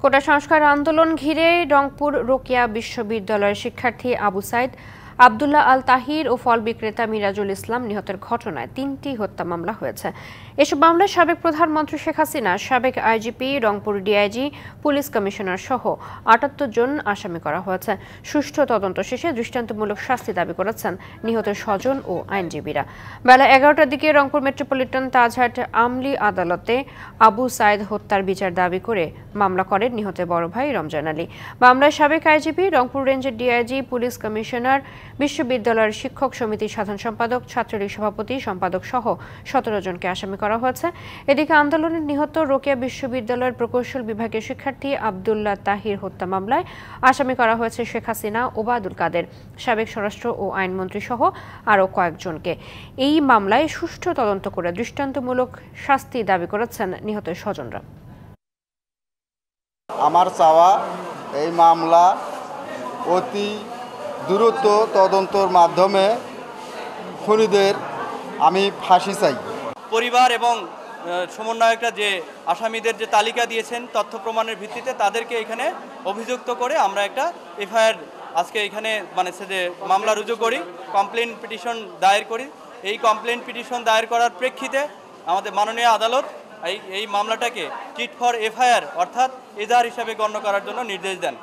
কোটা সংস্কার আন্দোলন ঘিরে রংপুর রোকেয়া বিশ্ববিদ্যালয়ের শিক্ষার্থী আবু সাইদ, আবদুল্লাহ আল তাহির ও ফল বিক্রেতা মিরাজুল ইসলাম নিহতের ঘটনায় ৩টি হত্যা মামলা হয়েছে। এসব মামলায় সাবেক প্রধানমন্ত্রী শেখ হাসিনা, সাবেক IGP, Rangpur DIG, police commissioner সহ ৭৮ জন আসামি করা হয়েছে। সুষ্ঠু তদন্ত শেষে দৃষ্টান্তমূলক শাস্তি দাবি করেছেন নিহতের স্বজন ও আইনজীবীরা। বেলা ১১টার দিকে রংপুর মেট্রোপলিটন তাজহাট আমলি আদালতে আবু সাইদ হত্যার বিচার দাবি করে মামলা করেন নিহতের বড় ভাই রমজান আলী। মামলায় সাবেক আইজিপি, রংপুর রেঞ্জের ডিআইজি, পুলিশ কমিশনার, বিশ্ববিদ্যালয়ের শিক্ষক সমিতির সাধারণ সম্পাদক, ছাত্রলীগ সভাপতি, সম্পাদক সহ ১৭ জনকে আসামি করা হয়েছে। এদিকে আন্দোলনে নিহত রোকেয়া বিশ্ববিদ্যালয়ের প্রকৌশল বিভাগের শিক্ষার্থী আবদুল্লাহ তাহির হত্যা মামলায় আসামি করা হয়েছে শেখ হাসিনা, ওবায়দুল কাদের, সাবেক স্বরাষ্ট্র ও আইনমন্ত্রী সহ আরও কয়েকজনকে। এই মামলায় সুষ্ঠু তদন্ত করে দৃষ্টান্তমূলক শাস্তি দাবি করেছেন নিহতের স্বজনরা। আমার চাওয়া এই মামলা অতি দ্রুত তদন্তর মাধ্যমে খুনিদের আমি ফাঁসি চাই। পরিবার এবং সমন্বয়করা যে আসামিদের যে তালিকা দিয়েছেন তথ্য প্রমাণের ভিত্তিতে তাদেরকে এখানে অভিযুক্ত করে আমরা একটা এফআইআর আজকে এখানে যে মামলা রুজু করি, কমপ্লেন পিটিশন দায়ের করি। এই কমপ্লেন পিটিশন দায়ের করার প্রেক্ষিতে আমাদের মাননীয় আদালত এই মামলাটাকে চিট ফর এফআইআর অর্থাৎ এজাহার হিসাবে গণ্য করার জন্য নির্দেশ দেন।